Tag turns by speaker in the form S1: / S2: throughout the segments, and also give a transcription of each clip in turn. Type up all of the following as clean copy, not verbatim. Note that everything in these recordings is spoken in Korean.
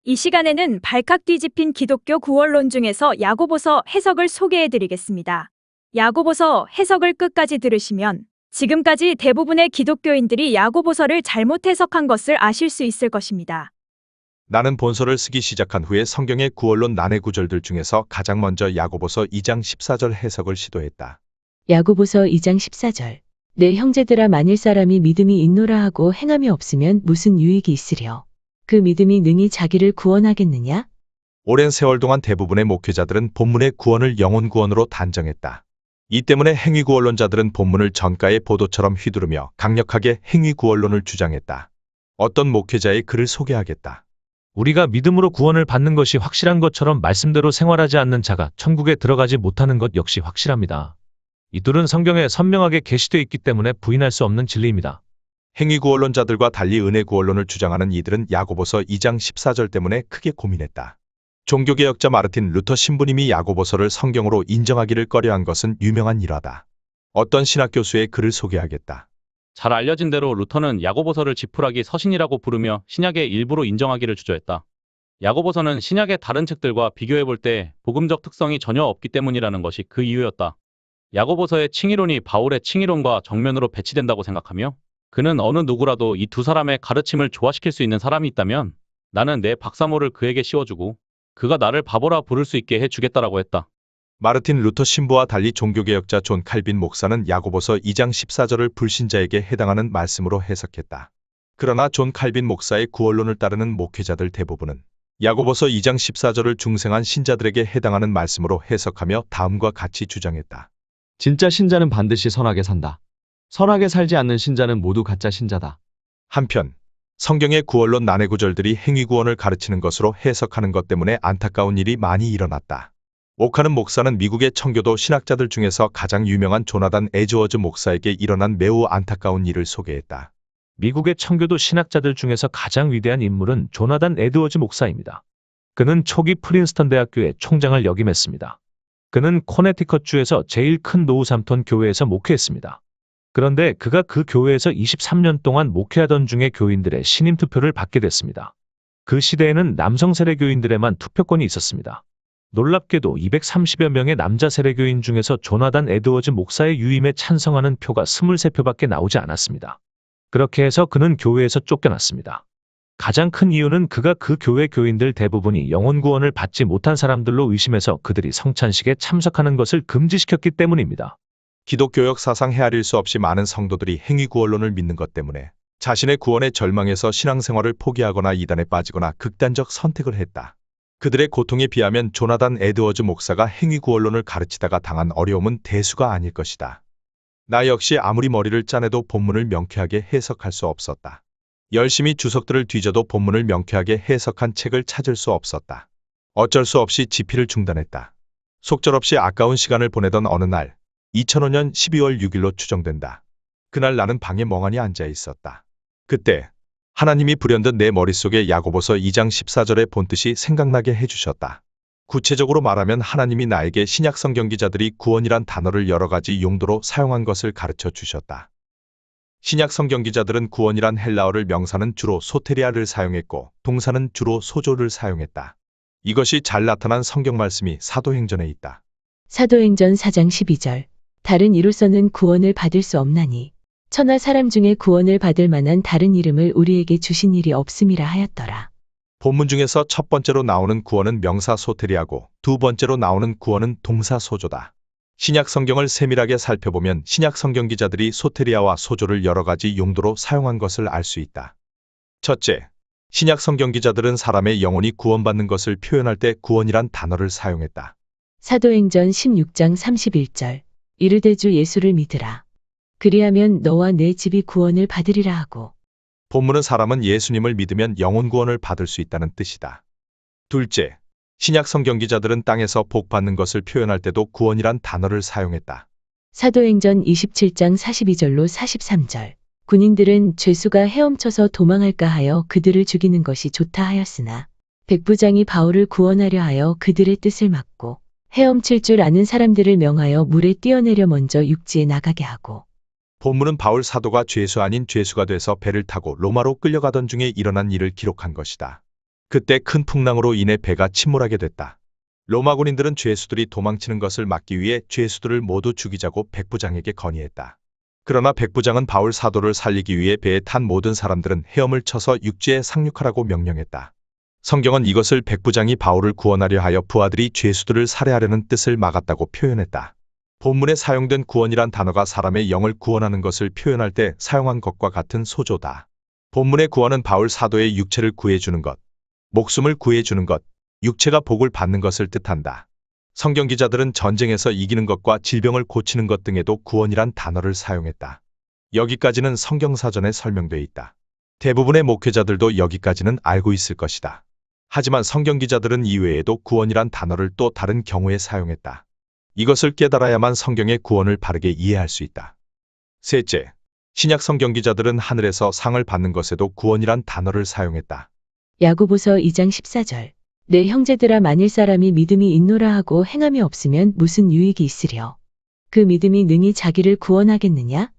S1: 이 시간에는 발칵 뒤집힌 기독교 구원론 중에서 야고보서 해석을 소개해드리겠습니다. 야고보서 해석을 끝까지 들으시면 지금까지 대부분의 기독교인들이 야고보서를 잘못 해석한 것을 아실 수 있을 것입니다.
S2: 나는 본서를 쓰기 시작한 후에 성경의 구원론 난해 구절들 중에서 가장 먼저 야고보서 2장 14절 해석을 시도했다.
S3: 야고보서 2장 14절. 내 형제들아, 만일 사람이 믿음이 있노라 하고 행함이 없으면 무슨 유익이 있으랴. 그 믿음이 능히 자기를 구원하겠느냐?
S2: 오랜 세월 동안 대부분의 목회자들은 본문의 구원을 영혼 구원으로 단정했다. 이 때문에 행위 구원론자들은 본문을 전가의 보도처럼 휘두르며 강력하게 행위 구원론을 주장했다. 어떤 목회자의 글을 소개하겠다.
S4: 우리가 믿음으로 구원을 받는 것이 확실한 것처럼 말씀대로 생활하지 않는 자가 천국에 들어가지 못하는 것 역시 확실합니다. 이 둘은 성경에 선명하게 게시되어 있기 때문에 부인할 수 없는 진리입니다.
S2: 행위 구원론자들과 달리 은혜 구원론을 주장하는 이들은 야고보서 2장 14절 때문에 크게 고민했다. 종교개혁자 마르틴 루터 신부님이 야고보서를 성경으로 인정하기를 꺼려한 것은 유명한 일화다. 어떤 신학교수의 글을 소개하겠다.
S5: 잘 알려진 대로 루터는 야고보서를 지푸라기 서신이라고 부르며 신약의 일부로 인정하기를 주저했다. 야고보서는 신약의 다른 책들과 비교해 볼 때 복음적 특성이 전혀 없기 때문이라는 것이 그 이유였다. 야고보서의 칭의론이 바울의 칭의론과 정면으로 배치된다고 생각하며 그는 어느 누구라도 이 두 사람의 가르침을 조화시킬 수 있는 사람이 있다면 나는 내 박사모를 그에게 씌워주고 그가 나를 바보라 부를 수 있게 해주겠다라고 했다.
S2: 마르틴 루터 신부와 달리 종교개혁자 존 칼빈 목사는 야고보서 2장 14절을 불신자에게 해당하는 말씀으로 해석했다. 그러나 존 칼빈 목사의 구원론을 따르는 목회자들 대부분은 야고보서 2장 14절을 중생한 신자들에게 해당하는 말씀으로 해석하며 다음과 같이 주장했다.
S6: 진짜 신자는 반드시 선하게 산다. 선하게 살지 않는 신자는 모두 가짜 신자다.
S2: 한편 성경의 구원론 난해 구절들이 행위 구원을 가르치는 것으로 해석하는 것 때문에 안타까운 일이 많이 일어났다. 오카는 목사는 미국의 청교도 신학자들 중에서 가장 유명한 조나단 에드워즈 목사에게 일어난 매우 안타까운 일을 소개했다.
S4: 미국의 청교도 신학자들 중에서 가장 위대한 인물은 조나단 에드워즈 목사입니다. 그는 초기 프린스턴 대학교의 총장을 역임했습니다. 그는 코네티컷주에서 제일 큰 노우삼턴 교회에서 목회했습니다. 그런데 그가 그 교회에서 23년 동안 목회하던 중에 교인들의 신임 투표를 받게 됐습니다. 그 시대에는 남성 세례교인들에만 투표권이 있었습니다. 놀랍게도 230여 명의 남자 세례교인 중에서 조나단 에드워즈 목사의 유임에 찬성하는 표가 23표밖에 나오지 않았습니다. 그렇게 해서 그는 교회에서 쫓겨났습니다. 가장 큰 이유는 그가 그 교회 교인들 대부분이 영혼 구원을 받지 못한 사람들로 의심해서 그들이 성찬식에 참석하는 것을 금지시켰기 때문입니다.
S2: 기독교역 사상 헤아릴 수 없이 많은 성도들이 행위 구원론을 믿는 것 때문에 자신의 구원에 절망해서 신앙생활을 포기하거나 이단에 빠지거나 극단적 선택을 했다. 그들의 고통에 비하면 조나단 에드워즈 목사가 행위 구원론을 가르치다가 당한 어려움은 대수가 아닐 것이다. 나 역시 아무리 머리를 짜내도 본문을 명쾌하게 해석할 수 없었다. 열심히 주석들을 뒤져도 본문을 명쾌하게 해석한 책을 찾을 수 없었다. 어쩔 수 없이 집필을 중단했다. 속절없이 아까운 시간을 보내던 어느 날 2005년 12월 6일로 추정된다. 그날 나는 방에 멍하니 앉아 있었다. 그때 하나님이 불현듯 내 머릿속에 야고보서 2장 14절의 본뜻이 생각나게 해주셨다. 구체적으로 말하면 하나님이 나에게 신약 성경 기자들이 구원이란 단어를 여러 가지 용도로 사용한 것을 가르쳐 주셨다. 신약 성경 기자들은 구원이란 헬라어를 명사는 주로 소테리아를 사용했고 동사는 주로 소조를 사용했다. 이것이 잘 나타난 성경 말씀이 사도행전에 있다.
S3: 사도행전 4장 12절. 다른 이로서는 구원을 받을 수 없나니 천하 사람 중에 구원을 받을 만한 다른 이름을 우리에게 주신 일이 없음이라 하였더라.
S2: 본문 중에서 첫 번째로 나오는 구원은 명사 소테리아고 두 번째로 나오는 구원은 동사 소조다. 신약 성경을 세밀하게 살펴보면 신약 성경 기자들이 소테리아와 소조를 여러 가지 용도로 사용한 것을 알 수 있다. 첫째, 신약 성경 기자들은 사람의 영혼이 구원받는 것을 표현할 때 구원이란 단어를 사용했다.
S3: 사도행전 16장 31절. 이르되 주 예수를 믿으라. 그리하면 너와 내 집이 구원을 받으리라 하고.
S2: 본문은 사람은 예수님을 믿으면 영혼 구원을 받을 수 있다는 뜻이다. 둘째, 신약 성경 기자들은 땅에서 복 받는 것을 표현할 때도 구원이란 단어를 사용했다.
S3: 사도행전 27장 42절로 43절. 군인들은 죄수가 헤엄쳐서 도망할까 하여 그들을 죽이는 것이 좋다 하였으나 백부장이 바울을 구원하려 하여 그들의 뜻을 막고 헤엄칠 줄 아는 사람들을 명하여 물에 뛰어내려 먼저 육지에 나가게 하고.
S2: 본문은 바울 사도가 죄수 아닌 죄수가 돼서 배를 타고 로마로 끌려가던 중에 일어난 일을 기록한 것이다. 그때 큰 풍랑으로 인해 배가 침몰하게 됐다. 로마 군인들은 죄수들이 도망치는 것을 막기 위해 죄수들을 모두 죽이자고 백부장에게 건의했다. 그러나 백부장은 바울 사도를 살리기 위해 배에 탄 모든 사람들은 헤엄을 쳐서 육지에 상륙하라고 명령했다. 성경은 이것을 백부장이 바울을 구원하려 하여 부하들이 죄수들을 살해하려는 뜻을 막았다고 표현했다. 본문에 사용된 구원이란 단어가 사람의 영을 구원하는 것을 표현할 때 사용한 것과 같은 소조다. 본문의 구원은 바울 사도의 육체를 구해주는 것, 목숨을 구해주는 것, 육체가 복을 받는 것을 뜻한다. 성경 기자들은 전쟁에서 이기는 것과 질병을 고치는 것 등에도 구원이란 단어를 사용했다. 여기까지는 성경사전에 설명돼 있다. 대부분의 목회자들도 여기까지는 알고 있을 것이다. 하지만 성경 기자들은 이외에도 구원이란 단어를 또 다른 경우에 사용했다. 이것을 깨달아야만 성경의 구원을 바르게 이해할 수 있다. 셋째, 신약 성경 기자들은 하늘에서 상을 받는 것에도 구원이란 단어를 사용했다.
S3: 야고보서 2장 14절. 내 형제들아 만일 사람이 믿음이 있노라 하고 행함이 없으면 무슨 유익이 있으랴. 그 믿음이 능히 자기를 구원하겠느냐?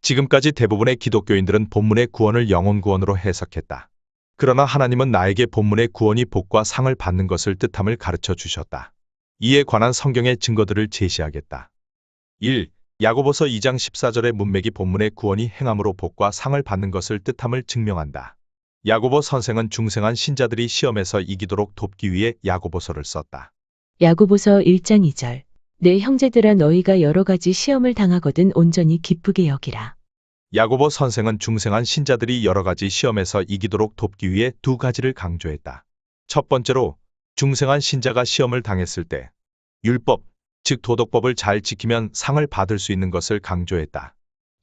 S2: 지금까지 대부분의 기독교인들은 본문의 구원을 영혼 구원으로 해석했다. 그러나 하나님은 나에게 본문의 구원이 복과 상을 받는 것을 뜻함을 가르쳐 주셨다. 이에 관한 성경의 증거들을 제시하겠다. 1. 야고보서 2장 14절의 문맥이 본문의 구원이 행함으로 복과 상을 받는 것을 뜻함을 증명한다. 야고보 선생은 중생한 신자들이 시험에서 이기도록 돕기 위해 야고보서를 썼다.
S3: 야고보서 1장 2절. 내 형제들아 너희가 여러 가지 시험을 당하거든 온전히 기쁘게 여기라.
S2: 야고보 선생은 중생한 신자들이 여러 가지 시험에서 이기도록 돕기 위해 두 가지를 강조했다. 첫 번째로 중생한 신자가 시험을 당했을 때 율법, 즉 도덕법을 잘 지키면 상을 받을 수 있는 것을 강조했다.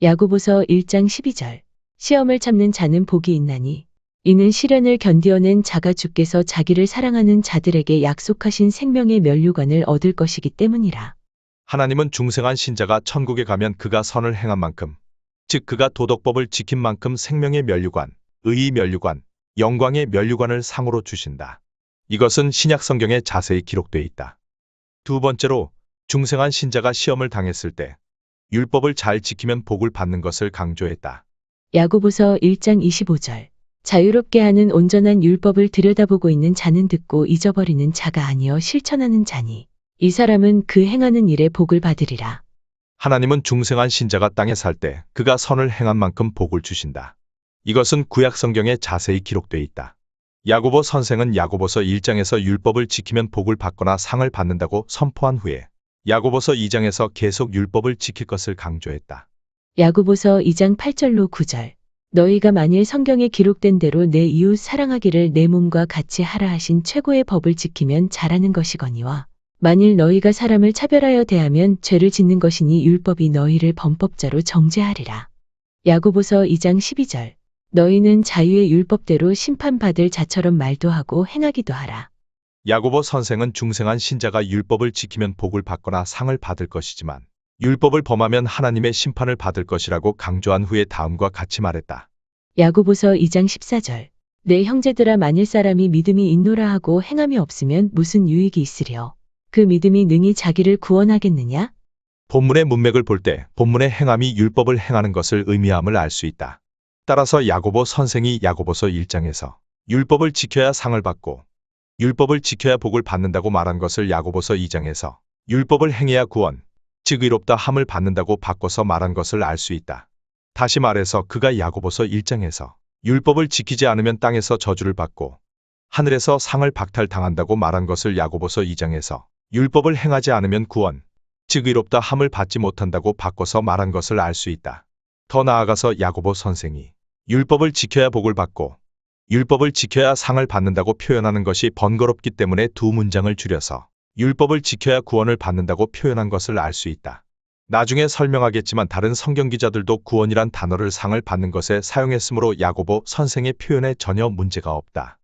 S3: 야고보서 1장 12절. 시험을 참는 자는 복이 있나니 이는 시련을 견디어낸 자가 주께서 자기를 사랑하는 자들에게 약속하신 생명의 면류관을 얻을 것이기 때문이라.
S2: 하나님은 중생한 신자가 천국에 가면 그가 선을 행한 만큼, 즉 그가 도덕법을 지킨 만큼 생명의 면류관, 의의 면류관, 영광의 면류관을 상으로 주신다. 이것은 신약 성경에 자세히 기록되어 있다. 두 번째로 중생한 신자가 시험을 당했을 때 율법을 잘 지키면 복을 받는 것을 강조했다.
S3: 야고보서 1장 25절. 자유롭게 하는 온전한 율법을 들여다보고 있는 자는 듣고 잊어버리는 자가 아니여 실천하는 자니 이 사람은 그 행하는 일에 복을 받으리라.
S2: 하나님은 중생한 신자가 땅에 살 때 그가 선을 행한 만큼 복을 주신다. 이것은 구약 성경에 자세히 기록되어 있다. 야고보 선생은 야고보서 1장에서 율법을 지키면 복을 받거나 상을 받는다고 선포한 후에 야고보서 2장에서 계속 율법을 지킬 것을 강조했다.
S3: 야고보서 2장 8절로 9절. 너희가 만일 성경에 기록된 대로 내 이웃 사랑하기를 내 몸과 같이 하라 하신 최고의 법을 지키면 잘하는 것이거니와 만일 너희가 사람을 차별하여 대하면 죄를 짓는 것이니 율법이 너희를 범법자로 정죄하리라. 야고보서 2장 12절. 너희는 자유의 율법대로 심판받을 자처럼 말도 하고 행하기도 하라.
S2: 야고보 선생은 중생한 신자가 율법을 지키면 복을 받거나 상을 받을 것이지만 율법을 범하면 하나님의 심판을 받을 것이라고 강조한 후에 다음과 같이 말했다.
S3: 야고보서 2장 14절. 내 형제들아 만일 사람이 믿음이 있노라 하고 행함이 없으면 무슨 유익이 있으랴. 그 믿음이 능히 자기를 구원하겠느냐?
S2: 본문의 문맥을 볼 때 본문의 행함이 율법을 행하는 것을 의미함을 알 수 있다. 따라서 야고보 선생이 야고보서 1장에서 율법을 지켜야 상을 받고 율법을 지켜야 복을 받는다고 말한 것을 야고보서 2장에서 율법을 행해야 구원, 즉 의롭다 함을 받는다고 바꿔서 말한 것을 알 수 있다. 다시 말해서 그가 야고보서 1장에서 율법을 지키지 않으면 땅에서 저주를 받고 하늘에서 상을 박탈당한다고 말한 것을 야고보서 2장에서 율법을 행하지 않으면 구원, 즉 의롭다 함을 받지 못한다고 바꿔서 말한 것을 알 수 있다. 더 나아가서 야고보 선생이 율법을 지켜야 복을 받고 율법을 지켜야 상을 받는다고 표현하는 것이 번거롭기 때문에 두 문장을 줄여서 율법을 지켜야 구원을 받는다고 표현한 것을 알 수 있다. 나중에 설명하겠지만 다른 성경 기자들도 구원이란 단어를 상을 받는 것에 사용했으므로 야고보 선생의 표현에 전혀 문제가 없다.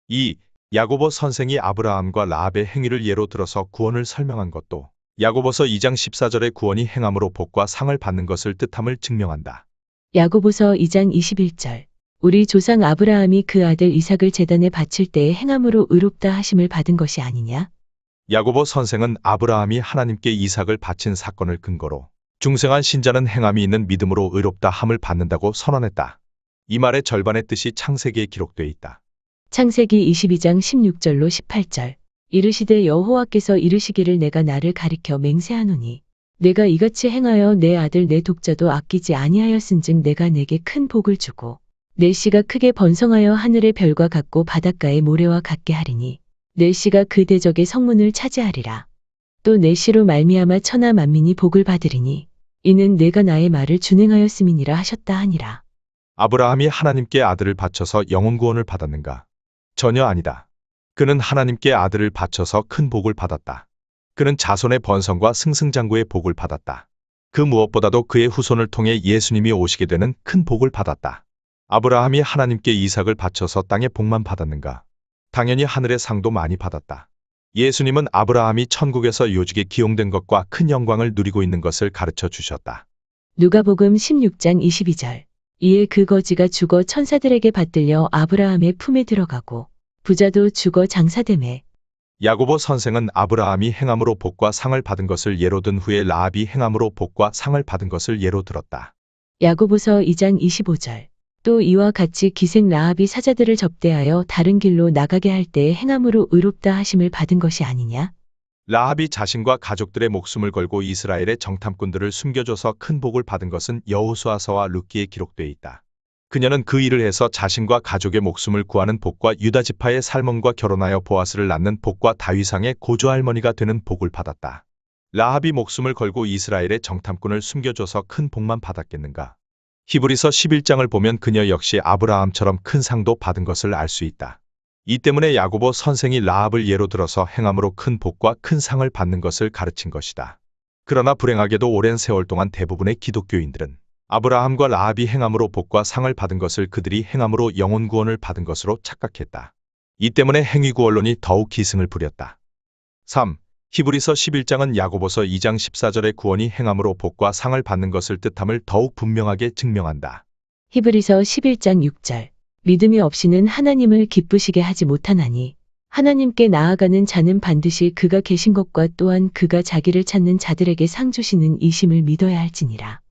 S2: 2. 야고보 선생이 아브라함과 라합의 행위를 예로 들어서 구원을 설명한 것도 야고보서 2장 14절의 구원이 행함으로 복과 상을 받는 것을 뜻함을 증명한다.
S3: 야고보서 2장 21절. 우리 조상 아브라함이 그 아들 이삭을 제단에 바칠 때에 행함으로 의롭다 하심을 받은 것이 아니냐?
S2: 야고보 선생은 아브라함이 하나님께 이삭을 바친 사건을 근거로 중생한 신자는 행함이 있는 믿음으로 의롭다 함을 받는다고 선언했다. 이 말의 절반의 뜻이 창세기에 기록되어 있다.
S3: 창세기 22장 16절로 18절. 이르시되 여호와께서 이르시기를 내가 나를 가리켜 맹세하노니 내가 이같이 행하여 내 아들 내 독자도 아끼지 아니하였은즉 내가 내게 큰 복을 주고 내 씨가 크게 번성하여 하늘의 별과 같고 바닷가의 모래와 같게 하리니 내 씨가 그 대적의 성문을 차지하리라. 또 내 씨로 말미암아 천하 만민이 복을 받으리니 이는 내가 나의 말을 준행하였음이니라 하셨다 하니라.
S2: 아브라함이 하나님께 아들을 바쳐서 영혼 구원을 받았는가? 전혀 아니다. 그는 하나님께 아들을 바쳐서 큰 복을 받았다. 그는 자손의 번성과 승승장구의 복을 받았다. 그 무엇보다도 그의 후손을 통해 예수님이 오시게 되는 큰 복을 받았다. 아브라함이 하나님께 이삭을 바쳐서 땅의 복만 받았는가? 당연히 하늘의 상도 많이 받았다. 예수님은 아브라함이 천국에서 요직에 기용된 것과 큰 영광을 누리고 있는 것을 가르쳐 주셨다.
S3: 누가복음 16장 22절. 이에 그 거지가 죽어 천사들에게 받들려 아브라함의 품에 들어가고 부자도 죽어 장사되매.
S2: 야고보 선생은 아브라함이 행함으로 복과 상을 받은 것을 예로 든 후에 라합이 행함으로 복과 상을 받은 것을 예로 들었다.
S3: 야고보서 2장 25절. 또 이와 같이 기생 라합이 사자들을 접대하여 다른 길로 나가게 할 때에 행함으로 의롭다 하심을 받은 것이 아니냐?
S2: 라합이 자신과 가족들의 목숨을 걸고 이스라엘의 정탐꾼들을 숨겨줘서 큰 복을 받은 것은 여호수아서와 룻기에 기록되어 있다. 그녀는 그 일을 해서 자신과 가족의 목숨을 구하는 복과 유다 지파의 살몬과 결혼하여 보아스를 낳는 복과 다윗왕의 고조할머니가 되는 복을 받았다. 라합이 목숨을 걸고 이스라엘의 정탐꾼을 숨겨줘서 큰 복만 받았겠는가? 히브리서 11장을 보면 그녀 역시 아브라함처럼 큰 상도 받은 것을 알 수 있다. 이 때문에 야고보 선생이 라합을 예로 들어서 행함으로 큰 복과 큰 상을 받는 것을 가르친 것이다. 그러나 불행하게도 오랜 세월 동안 대부분의 기독교인들은 아브라함과 라합이 행함으로 복과 상을 받은 것을 그들이 행함으로 영혼 구원을 받은 것으로 착각했다. 이 때문에 행위구원론이 더욱 기승을 부렸다. 3. 히브리서 11장은 야고보서 2장 14절의 구원이 행함으로 복과 상을 받는 것을 뜻함을 더욱 분명하게 증명한다.
S3: 히브리서 11장 6절. 믿음이 없이는 하나님을 기쁘시게 하지 못하나니 하나님께 나아가는 자는 반드시 그가 계신 것과 또한 그가 자기를 찾는 자들에게 상 주시는 이심을 믿어야 할지니라.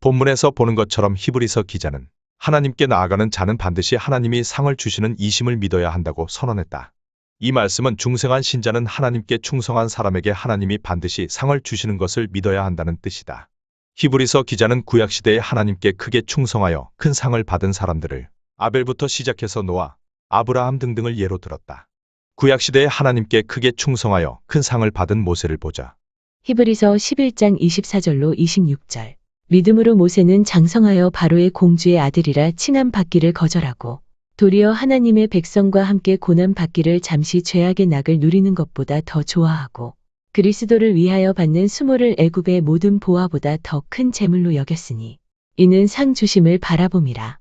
S2: 본문에서 보는 것처럼 히브리서 기자는 하나님께 나아가는 자는 반드시 하나님이 상을 주시는 이심을 믿어야 한다고 선언했다. 이 말씀은 중생한 신자는 하나님께 충성한 사람에게 하나님이 반드시 상을 주시는 것을 믿어야 한다는 뜻이다. 히브리서 기자는 구약시대에 하나님께 크게 충성하여 큰 상을 받은 사람들을 아벨부터 시작해서 노아, 아브라함 등등을 예로 들었다. 구약시대에 하나님께 크게 충성하여 큰 상을 받은 모세를 보자.
S3: 히브리서 11장 24절로 26절. 믿음으로 모세는 장성하여 바로의 공주의 아들이라 칭함 받기를 거절하고 도리어 하나님의 백성과 함께 고난 받기를 잠시 죄악의 낙을 누리는 것보다 더 좋아하고 그리스도를 위하여 받는 수모를 애굽의 모든 보화보다 더 큰 재물로 여겼으니 이는 상 주심을 바라봄이라.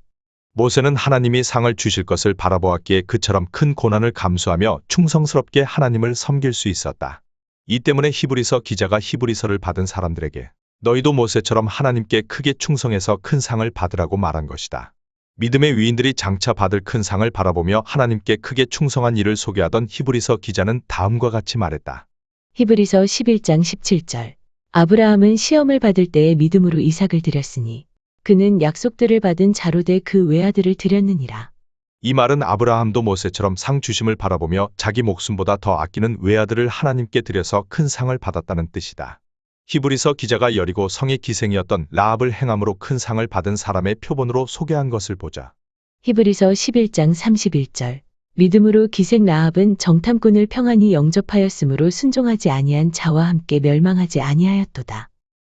S2: 모세는 하나님이 상을 주실 것을 바라보았기에 그처럼 큰 고난을 감수하며 충성스럽게 하나님을 섬길 수 있었다. 이 때문에 히브리서 기자가 히브리서를 받은 사람들에게 너희도 모세처럼 하나님께 크게 충성해서 큰 상을 받으라고 말한 것이다. 믿음의 위인들이 장차 받을 큰 상을 바라보며 하나님께 크게 충성한 일을 소개하던 히브리서 기자는 다음과 같이 말했다.
S3: 히브리서 11장 17절. 아브라함은 시험을 받을 때에 믿음으로 이삭을 드렸으니 그는 약속들을 받은 자로되 그 외아들을 드렸느니라.
S2: 이 말은 아브라함도 모세처럼 상 주심을 바라보며 자기 목숨보다 더 아끼는 외아들을 하나님께 드려서 큰 상을 받았다는 뜻이다. 히브리서 기자가 여리고 성의 기생이었던 라합을 행함으로 큰 상을 받은 사람의 표본으로 소개한 것을 보자.
S3: 히브리서 11장 31절. 믿음으로 기생 라합은 정탐꾼을 평안히 영접하였으므로 순종하지 아니한 자와 함께 멸망하지 아니하였도다.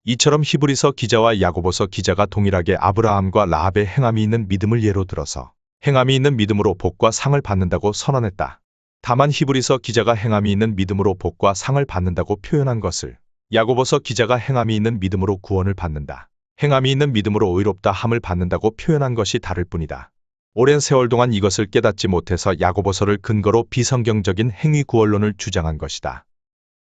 S2: 이처럼 히브리서 기자와 야고보서 기자가 동일하게 아브라함과 라합의 행함이 있는 믿음을 예로 들어서 행함이 있는 믿음으로 복과 상을 받는다고 선언했다. 다만 히브리서 기자가 행함이 있는 믿음으로 복과 상을 받는다고 표현한 것을 야고보서 기자가 행함이 있는 믿음으로 구원을 받는다. 행함이 있는 믿음으로 의롭다 함을 받는다고 표현한 것이 다를 뿐이다. 오랜 세월 동안 이것을 깨닫지 못해서 야고보서를 근거로 비성경적인 행위구원론을 주장한 것이다.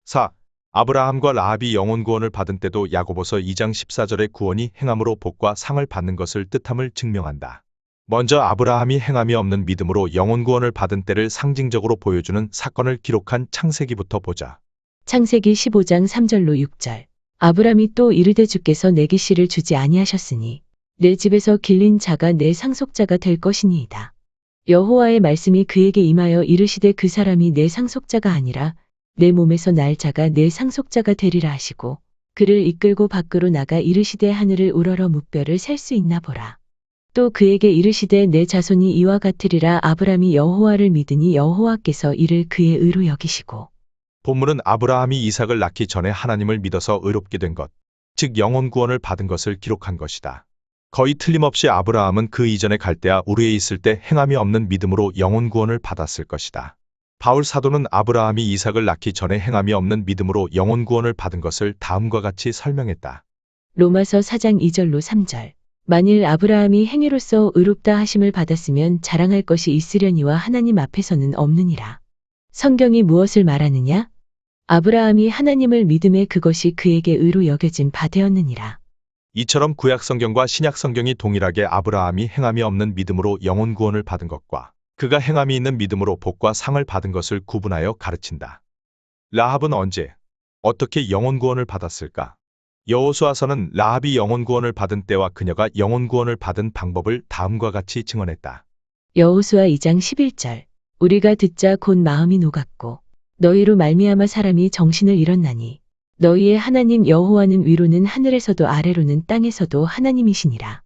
S2: 4. 아브라함과 라합이 영혼 구원을 받은 때도 야고보서 2장 14절의 구원이 행함으로 복과 상을 받는 것을 뜻함을 증명한다. 먼저 아브라함이 행함이 없는 믿음으로 영혼 구원을 받은 때를 상징적으로 보여주는 사건을 기록한 창세기부터 보자.
S3: 창세기 15장 3절로 6절. 아브람이 또 이르되 주께서 내게 씨를 주지 아니하셨으니 내 집에서 길린 자가 내 상속자가 될 것이니이다. 여호와의 말씀이 그에게 임하여 이르시되 그 사람이 내 상속자가 아니라 내 몸에서 날 자가 내 상속자가 되리라 하시고 그를 이끌고 밖으로 나가 이르시되 하늘을 우러러 무뼈를 셀 수 있나 보라. 또 그에게 이르시되 내 자손이 이와 같으리라. 아브람이 여호와를 믿으니 여호와께서 이를 그의 의로 여기시고.
S2: 본문은 아브라함이 이삭을 낳기 전에 하나님을 믿어서 의롭게 된 것, 즉 영혼 구원을 받은 것을 기록한 것이다. 거의 틀림없이 아브라함은 그 이전에 갈대아 우르에 있을 때 행함이 없는 믿음으로 영혼 구원을 받았을 것이다. 바울 사도는 아브라함이 이삭을 낳기 전에 행함이 없는 믿음으로 영혼 구원을 받은 것을 다음과 같이 설명했다.
S3: 로마서 4장 2절로 3절. 만일 아브라함이 행위로서 의롭다 하심을 받았으면 자랑할 것이 있으려니와 하나님 앞에서는 없느니라. 성경이 무엇을 말하느냐? 아브라함이 하나님을 믿음에 그것이 그에게 의로 여겨진 바 되었느니라.
S2: 이처럼 구약 성경과 신약 성경이 동일하게 아브라함이 행함이 없는 믿음으로 영혼 구원을 받은 것과 그가 행함이 있는 믿음으로 복과 상을 받은 것을 구분하여 가르친다. 라합은 언제, 어떻게 영혼 구원을 받았을까? 여호수아서는 라합이 영혼 구원을 받은 때와 그녀가 영혼 구원을 받은 방법을 다음과 같이 증언했다.
S3: 여호수아 2장 11절. 우리가 듣자 곧 마음이 녹았고 너희로 말미암아 사람이 정신을 잃었나니 너희의 하나님 여호와는 위로는 하늘에서도 아래로는 땅에서도 하나님이시니라.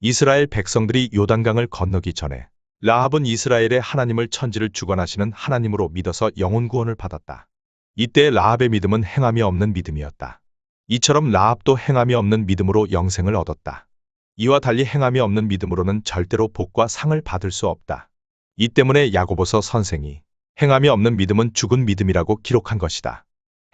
S2: 이스라엘 백성들이 요단강을 건너기 전에 라합은 이스라엘의 하나님을 천지를 주관하시는 하나님으로 믿어서 영혼 구원을 받았다. 이때 라합의 믿음은 행함이 없는 믿음이었다. 이처럼 라합도 행함이 없는 믿음으로 영생을 얻었다. 이와 달리 행함이 없는 믿음으로는 절대로 복과 상을 받을 수 없다. 이 때문에 야고보서 선생이 행함이 없는 믿음은 죽은 믿음이라고 기록한 것이다.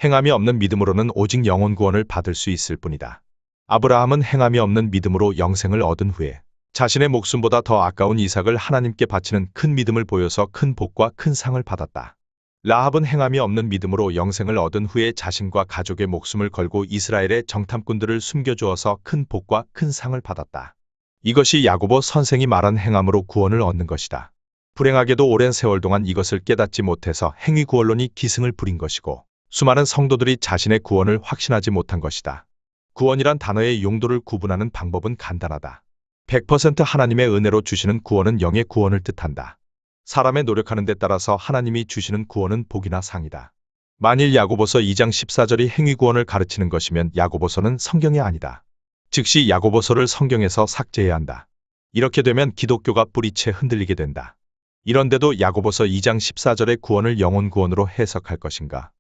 S2: 행함이 없는 믿음으로는 오직 영혼 구원을 받을 수 있을 뿐이다. 아브라함은 행함이 없는 믿음으로 영생을 얻은 후에 자신의 목숨보다 더 아까운 이삭을 하나님께 바치는 큰 믿음을 보여서 큰 복과 큰 상을 받았다. 라합은 행함이 없는 믿음으로 영생을 얻은 후에 자신과 가족의 목숨을 걸고 이스라엘의 정탐꾼들을 숨겨주어서 큰 복과 큰 상을 받았다. 이것이 야고보 선생이 말한 행함으로 구원을 얻는 것이다. 불행하게도 오랜 세월 동안 이것을 깨닫지 못해서 행위 구원론이 기승을 부린 것이고 수많은 성도들이 자신의 구원을 확신하지 못한 것이다. 구원이란 단어의 용도를 구분하는 방법은 간단하다. 100% 하나님의 은혜로 주시는 구원은 영의 구원을 뜻한다. 사람의 노력하는 데 따라서 하나님이 주시는 구원은 복이나 상이다. 만일 야고보서 2장 14절이 행위 구원을 가르치는 것이면 야고보서는 성경이 아니다. 즉시 야고보서를 성경에서 삭제해야 한다. 이렇게 되면 기독교가 뿌리채 흔들리게 된다. 이런데도 야고보서 2장 14절의 구원을 영혼 구원으로 해석할 것인가?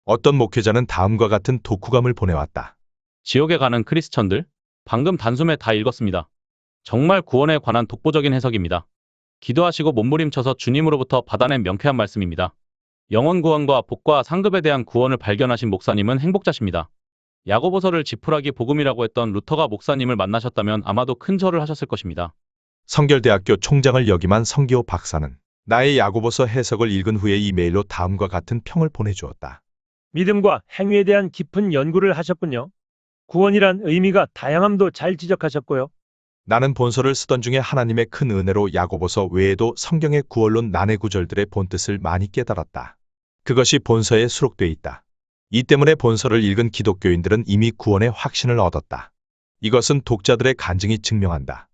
S2: 어떤 목회자는 다음과 같은 독후감을 보내왔다.
S5: 지옥에 가는 크리스천들? 방금 단숨에 다 읽었습니다. 정말 구원에 관한 독보적인 해석입니다. 기도하시고 몸부림쳐서 주님으로부터 받아낸 명쾌한 말씀입니다. 영혼 구원과 복과 상급에 대한 구원을 발견하신 목사님은 행복자십니다. 야고보서를 지푸라기 복음이라고 했던 루터가 목사님을 만나셨다면 아마도 큰 절을 하셨을 것입니다.
S2: 성결대학교 총장을 역임한 성기호 박사는 나의 야고보서 해석을 읽은 후에 이메일로 다음과 같은 평을 보내주었다.
S7: 믿음과 행위에 대한 깊은 연구를 하셨군요. 구원이란 의미가 다양함도 잘 지적하셨고요.
S2: 나는 본서를 쓰던 중에 하나님의 큰 은혜로 야고보서 외에도 성경의 구원론 난해 구절들의 본뜻을 많이 깨달았다. 그것이 본서에 수록돼 있다. 이 때문에 본서를 읽은 기독교인들은 이미 구원의 확신을 얻었다. 이것은 독자들의 간증이 증명한다.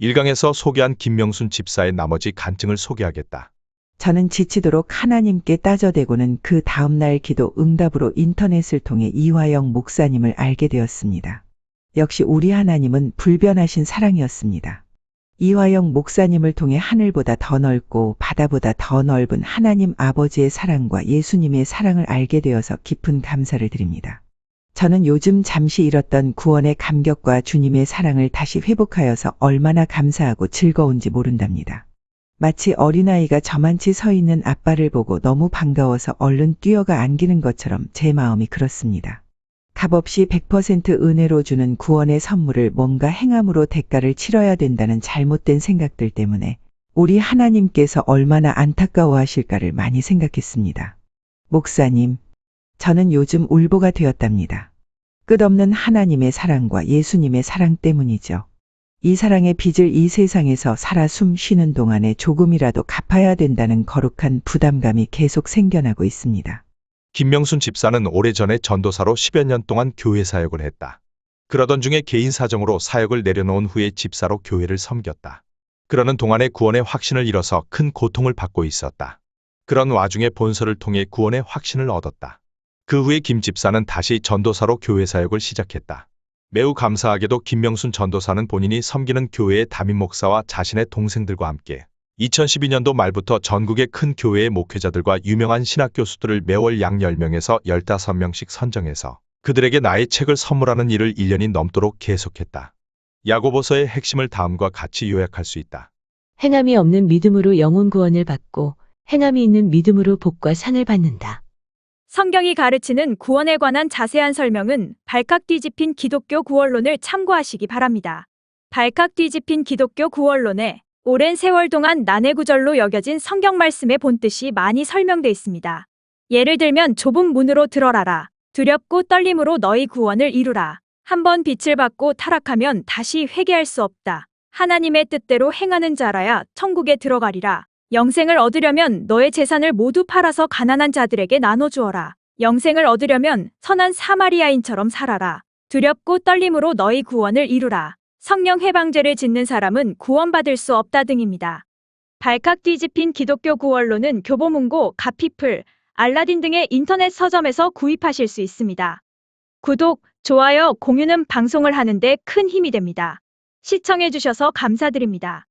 S2: 1강에서 소개한 김명순 집사의 나머지 간증을 소개하겠다.
S8: 저는 지치도록 하나님께 따져대고는 그 다음날 기도 응답으로 인터넷을 통해 이화영 목사님을 알게 되었습니다. 역시 우리 하나님은 불변하신 사랑이었습니다. 이화영 목사님을 통해 하늘보다 더 넓고 바다보다 더 넓은 하나님 아버지의 사랑과 예수님의 사랑을 알게 되어서 깊은 감사를 드립니다. 저는 요즘 잠시 잃었던 구원의 감격과 주님의 사랑을 다시 회복하여서 얼마나 감사하고 즐거운지 모른답니다. 마치 어린아이가 저만치 서 있는 아빠를 보고 너무 반가워서 얼른 뛰어가 안기는 것처럼 제 마음이 그렇습니다. 값없이 100% 은혜로 주는 구원의 선물을 뭔가 행함으로 대가를 치러야 된다는 잘못된 생각들 때문에 우리 하나님께서 얼마나 안타까워하실까를 많이 생각했습니다. 목사님, 저는 요즘 울보가 되었답니다. 끝없는 하나님의 사랑과 예수님의 사랑 때문이죠. 이 사랑의 빚을 이 세상에서 살아 숨 쉬는 동안에 조금이라도 갚아야 된다는 거룩한 부담감이 계속 생겨나고 있습니다.
S2: 김명순 집사는 오래전에 전도사로 10여 년 동안 교회 사역을 했다. 그러던 중에 개인 사정으로 사역을 내려놓은 후에 집사로 교회를 섬겼다. 그러는 동안에 구원의 확신을 잃어서 큰 고통을 받고 있었다. 그런 와중에 본서를 통해 구원의 확신을 얻었다. 그 후에 김 집사는 다시 전도사로 교회 사역을 시작했다. 매우 감사하게도 김명순 전도사는 본인이 섬기는 교회의 담임 목사와 자신의 동생들과 함께 2012년도 말부터 전국의 큰 교회의 목회자들과 유명한 신학 교수들을 매월 약 10명에서 15명씩 선정해서 그들에게 나의 책을 선물하는 일을 1년이 넘도록 계속했다. 야고보서의 핵심을 다음과 같이 요약할 수 있다.
S3: 행함이 없는 믿음으로 영혼 구원을 받고 행함이 있는 믿음으로 복과 상을 받는다.
S1: 성경이 가르치는 구원에 관한 자세한 설명은 발칵 뒤집힌 기독교 구원론을 참고하시기 바랍니다. 발칵 뒤집힌 기독교 구원론에 오랜 세월 동안 난해구절로 여겨진 성경 말씀의 본뜻이 많이 설명돼 있습니다. 예를 들면 좁은 문으로 들어라라. 두렵고 떨림으로 너희 구원을 이루라. 한번 빛을 받고 타락하면 다시 회개할 수 없다. 하나님의 뜻대로 행하는 자라야 천국에 들어가리라. 영생을 얻으려면 너의 재산을 모두 팔아서 가난한 자들에게 나눠주어라. 영생을 얻으려면 선한 사마리아인처럼 살아라. 두렵고 떨림으로 너희 구원을 이루라. 성령 해방죄를 짓는 사람은 구원받을 수 없다 등입니다. 발칵 뒤집힌 기독교 구원론은 교보문고, 가피플, 알라딘 등의 인터넷 서점에서 구입하실 수 있습니다. 구독, 좋아요, 공유는 방송을 하는데 큰 힘이 됩니다. 시청해주셔서 감사드립니다.